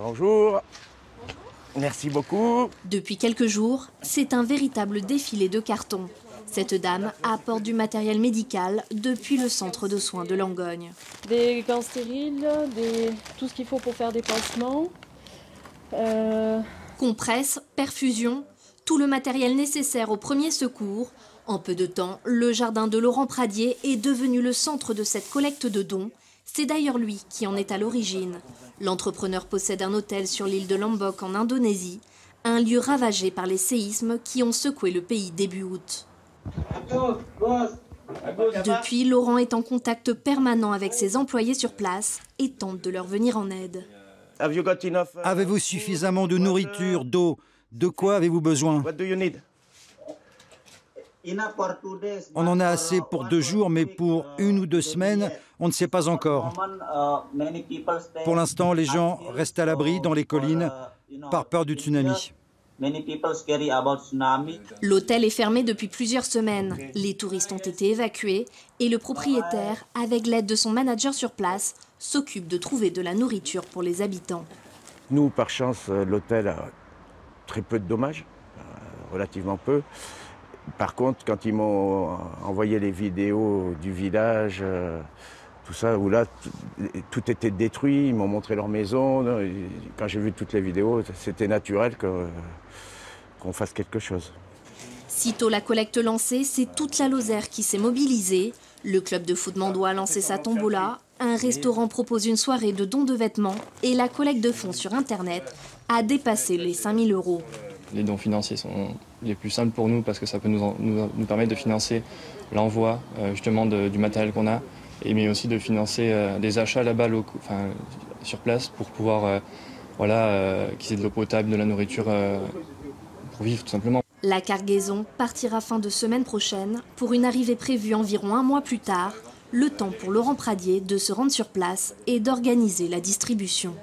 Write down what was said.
Bonjour. Merci beaucoup. Depuis quelques jours, c'est un véritable défilé de cartons. Cette dame apporte du matériel médical depuis le centre de soins de Langogne. Des gants stériles, tout ce qu'il faut pour faire des pansements. Compresses, perfusion, tout le matériel nécessaire aux premiers secours. En peu de temps, le jardin de Laurent Pradier est devenu le centre de cette collecte de dons. C'est d'ailleurs lui qui en est à l'origine. L'entrepreneur possède un hôtel sur l'île de Lombok en Indonésie, un lieu ravagé par les séismes qui ont secoué le pays début août. Depuis, Laurent est en contact permanent avec ses employés sur place et tente de leur venir en aide. Avez-vous suffisamment de nourriture, d'eau? De quoi avez-vous besoin? On en a assez pour 2 jours, mais pour 1 ou 2 semaines, on ne sait pas encore. Pour l'instant, les gens restent à l'abri dans les collines par peur du tsunami. L'hôtel est fermé depuis plusieurs semaines. Les touristes ont été évacués et le propriétaire, avec l'aide de son manager sur place, s'occupe de trouver de la nourriture pour les habitants. Nous, par chance, l'hôtel a très peu de dommages, relativement peu. Par contre, quand ils m'ont envoyé les vidéos du village, tout ça, où là, tout était détruit, ils m'ont montré leur maison. Quand j'ai vu toutes les vidéos, c'était naturel qu'on fasse quelque chose. Sitôt la collecte lancée, c'est toute la Lozère qui s'est mobilisée. Le club de foot mandois a lancé sa tombola, un restaurant propose une soirée de dons de vêtements et la collecte de fonds sur Internet a dépassé les 5 000 €. Les dons financiers sont les plus simples pour nous parce que ça peut nous permettre de financer l'envoi justement du matériel qu'on a, mais aussi de financer des achats là-bas sur place pour pouvoir qu'ils aient de l'eau potable, de la nourriture pour vivre tout simplement. La cargaison partira fin de semaine prochaine pour une arrivée prévue environ 1 mois plus tard, le temps pour Laurent Pradier de se rendre sur place et d'organiser la distribution.